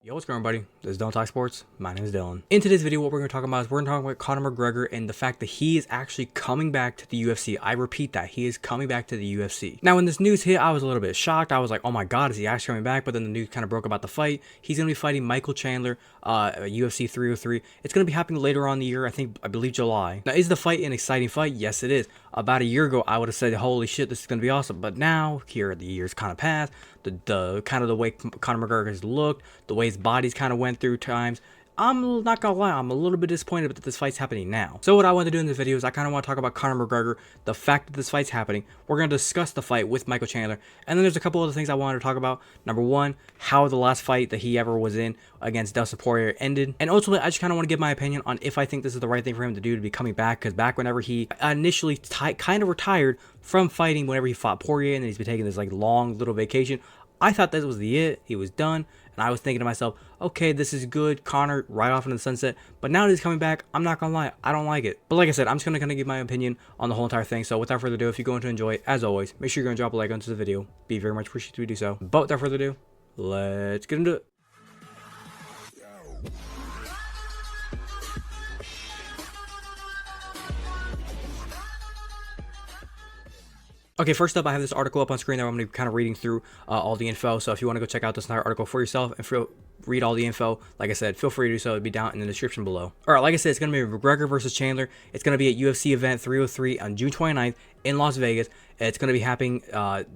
Yo, what's going on, everybody? This is Don't Talk Sports. My name is Dylan. In today's video, what we're going to talk about is we're going to talk about Conor McGregor and the fact that he is actually coming back to the UFC. I repeat that. He is coming back to the UFC. Now, when this news hit, I was a little bit shocked. I was like, oh my God, is he actually coming back? But then the news kind of broke about the fight. He's going to be fighting Michael Chandler, UFC 303. It's going to be happening later on in the year, I believe July. Now, is the fight an exciting fight? Yes, it is. About a year ago, I would have said, holy shit, this is going to be awesome. But now, here the years kind of passed. The kind of the way Conor McGregor has looked, the way his body's kind of went through times, I'm not gonna lie, I'm a little bit disappointed that this fight's happening now. So what I want to do in this video is I kind of want to talk about Conor McGregor, the fact that this fight's happening. We're going to discuss the fight with Michael Chandler, and then there's a couple other things I wanted to talk about. Number one, how the last fight that he ever was in against Dustin Poirier ended, and ultimately I just kind of want to give my opinion on if I think this is the right thing for him to do to be coming back, because back whenever he initially kind of retired from fighting, whenever he fought Poirier, and then he's been taking this like long little vacation, I thought this was it. He was done. And I was thinking to myself, okay, this is good. Conor right off into the sunset. But now that he's coming back, I'm not going to lie, I don't like it. But like I said, I'm just going to kind of give my opinion on the whole entire thing. So without further ado, if you're going to enjoy it, as always, make sure you're going to drop a like onto the video. Be very much appreciated if you do so. But without further ado, let's get into it. Okay, first up, I have this article up on screen that I'm going to be kind of reading through all the info. So if you want to go check out this entire article for yourself and read all the info, like I said, feel free to do so. It'll be down in the description below. All right, like I said, it's going to be McGregor versus Chandler. It's going to be at UFC event 303 on June 29th in Las Vegas. It's going to be happening,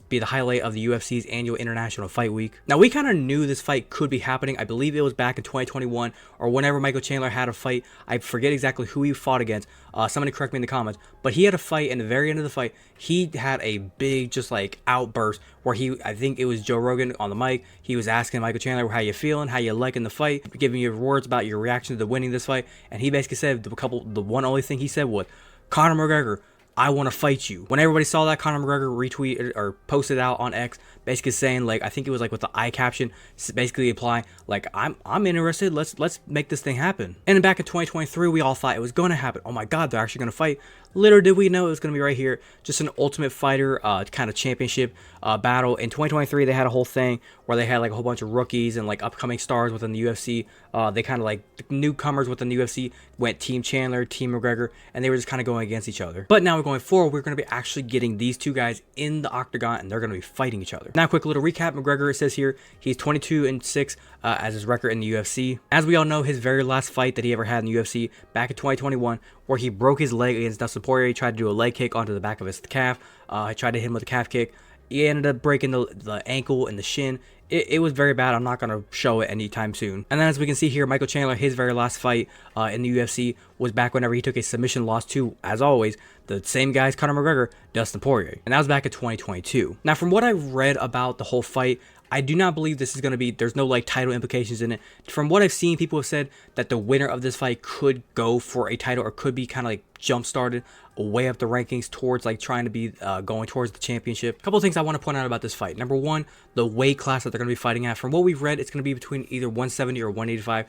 be the highlight of the UFC's annual International Fight Week. Now, we kind of knew this fight could be happening. I believe it was back in 2021 or whenever Michael Chandler had a fight. I forget exactly who he fought against. Somebody correct me in the comments. But he had a fight, and at the very end of the fight, he had a big just like outburst where I think it was Joe Rogan on the mic. He was asking Michael Chandler, how you feeling, how you liking the fight, giving you words about your reaction to winning this fight. And he basically said the one only thing he said was, Conor McGregor, I want to fight you. When everybody saw that, Conor McGregor retweeted or posted out on X, basically saying, like, I think it was like with the I caption, basically implying like, I'm interested. Let's make this thing happen. And then back in 2023, we all thought it was going to happen. Oh my God, they're actually going to fight. Little did we know it was going to be right here, just an Ultimate Fighter kind of championship battle. In 2023, they had a whole thing where they had like a whole bunch of rookies and like upcoming stars within the UFC. They kind of like the newcomers within the UFC went Team Chandler, Team McGregor, and they were just kind of going against each other. But now we're going forward, we're going to be actually getting these two guys in the octagon, and they're going to be fighting each other. Now, quick little recap. McGregor, it says here, he's 22-6 as his record in the UFC. As we all know, his very last fight that he ever had in the UFC back in 2021, where he broke his leg against Dustin Poirier. He tried to do a leg kick onto the back of his calf. He tried to hit him with a calf kick. He ended up breaking the ankle and the shin. It was very bad. I'm not going to show it anytime soon. And then as we can see here, Michael Chandler, his very last fight in the UFC was back whenever he took a submission loss to, as always, the same guys, Conor McGregor, Dustin Poirier. And that was back in 2022. Now, from what I've read about the whole fight, I do not believe this is going to be, there's no like title implications in it. From what I've seen, people have said that the winner of this fight could go for a title or could be kind of like jump started way up the rankings towards like trying to be going towards the championship. A couple of things I want to point out about this fight. Number one, the weight class that they're going to be fighting at. From what we've read, it's going to be between either 170 or 185.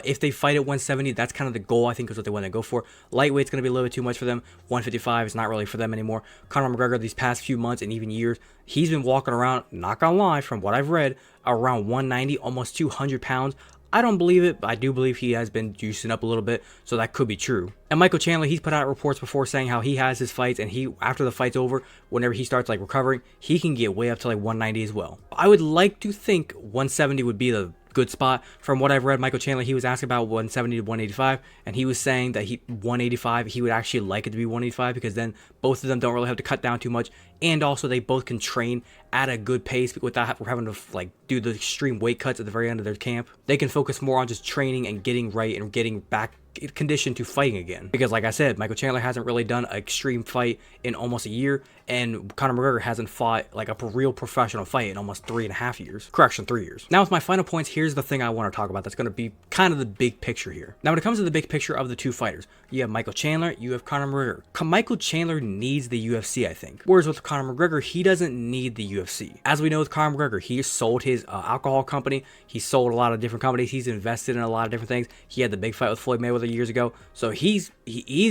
If they fight at 170, that's kind of the goal, I think, is what they want to go for. Lightweight's going to be a little bit too much for them. 155 is not really for them anymore. Conor McGregor, these past few months and even years, he's been walking around, not gonna lie, from what I've read, around 190, almost 200 pounds. I don't believe it, but I do believe he has been juicing up a little bit, so that could be true. And Michael Chandler, he's put out reports before saying how he has his fights, and he, after the fight's over, whenever he starts like recovering, he can get way up to like 190 as well. I would like to think 170 would be the good spot. From what I've read, Michael Chandler, he was asking about 170 to 185, and he was saying that 185, he would actually like it to be 185, because then both of them don't really have to cut down too much, and also they both can train at a good pace without having to like do the extreme weight cuts at the very end of their camp. They can focus more on just training and getting right and getting back condition to fighting again, because like I said, Michael Chandler hasn't really done an extreme fight in almost a year, and Conor McGregor hasn't fought like a real professional fight in almost 3.5 years. Correction, 3 years. Now with my final points, here's the thing I want to talk about that's going to be kind of the big picture here. Now when it comes to the big picture of the two fighters, you have Michael Chandler, you have Conor McGregor. Michael Chandler needs the UFC, I think, whereas with Conor McGregor, he doesn't need the UFC. As we know with Conor McGregor, he sold his alcohol company, he sold a lot of different companies, he's invested in a lot of different things. He had the big fight with Floyd Mayweather. Mayweather years ago, so he's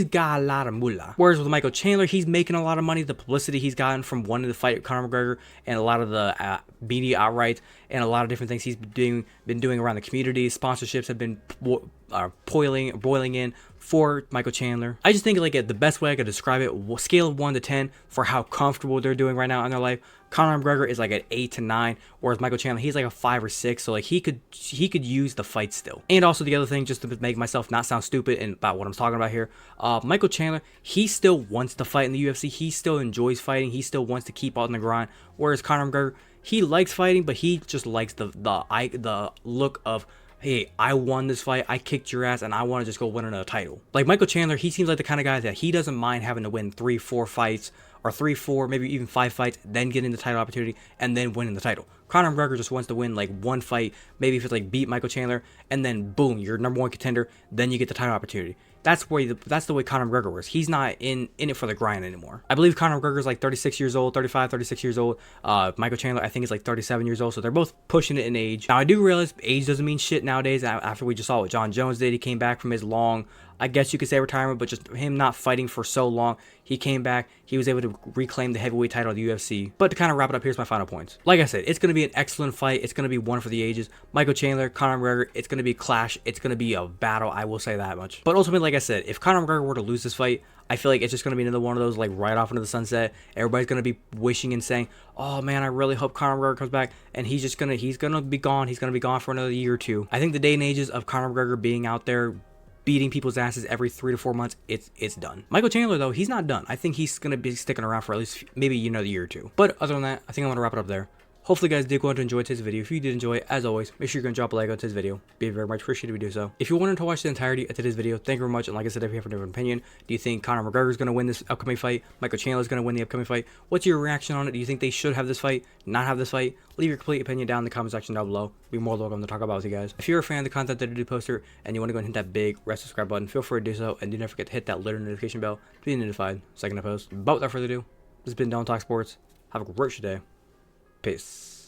got a lot of moolah. Whereas with Michael Chandler, he's making a lot of money. The publicity he's gotten from wanting to fight Conor McGregor and a lot of the media outright and a lot of different things he's been doing around the community. Sponsorships have been boiling in for Michael Chandler. I just think like the best way I could describe it, scale of 1 to 10 for how comfortable they're doing right now in their life. Conor McGregor is like an 8 to 9, whereas Michael Chandler, he's like a 5 or 6. So like he could use the fight still. And also the other thing, just to make myself not sound stupid and about what I'm talking about here, Michael Chandler, he still wants to fight in the UFC. He still enjoys fighting. He still wants to keep on the grind. Whereas Conor McGregor, he likes fighting, but he just likes the look of, hey, I won this fight, I kicked your ass, and I want to just go win another title. Like Michael Chandler, he seems like the kind of guy that he doesn't mind having to win 3, 4 fights, or 3, 4, maybe even 5 fights, then getting the title opportunity, and then winning the title. Conor McGregor just wants to win like 1 fight, maybe if it's like beat Michael Chandler, and then boom, you're #1 contender, then you get the title opportunity. That's the way Conor McGregor works. He's not in it for the grind anymore. I believe Conor McGregor is like 36 years old, 35, 36 years old. Michael Chandler, I think, is like 37 years old. So they're both pushing it in age. Now, I do realize age doesn't mean shit nowadays. After we just saw what John Jones did, he came back from his long, I guess you could say, retirement, but just him not fighting for so long, he came back. He was able to reclaim the heavyweight title of the UFC. But to kind of wrap it up, here's my final points. Like I said, it's going to be an excellent fight. It's going to be one for the ages. Michael Chandler, Conor McGregor, it's going to be a clash. It's going to be a battle. I will say that much. But ultimately, like I said, if Conor McGregor were to lose this fight, I feel like it's just going to be another one of those like right off into the sunset. Everybody's going to be wishing and saying, oh man, I really hope Conor McGregor comes back. And he's going to be gone. He's going to be gone for another year or two. I think the day and ages of Conor McGregor being out there beating people's asses every 3 to 4 months, it's done. Michael Chandler, though, he's not done. I think he's going to be sticking around for at least maybe another year or two. But other than that, I think I'm going to wrap it up there. Hopefully, you guys did go on to enjoy today's video. If you did enjoy it, as always, make sure you're going to drop a like on today's video. Be very much appreciated if you do so. If you wanted to watch the entirety of today's video, thank you very much. And like I said, if you have a different opinion, do you think Conor McGregor is going to win this upcoming fight? Michael Chandler is going to win the upcoming fight? What's your reaction on it? Do you think they should have this fight? Not have this fight? Leave your complete opinion down in the comment section down below. Be more than welcome to talk about with you guys. If you're a fan of the content that I do post here and you want to go and hit that big red subscribe button, feel free to do so. And do not forget to hit that little notification bell to be notified second I post. But without further ado, this has been Don't Talk Sports. Have a great day. Peace.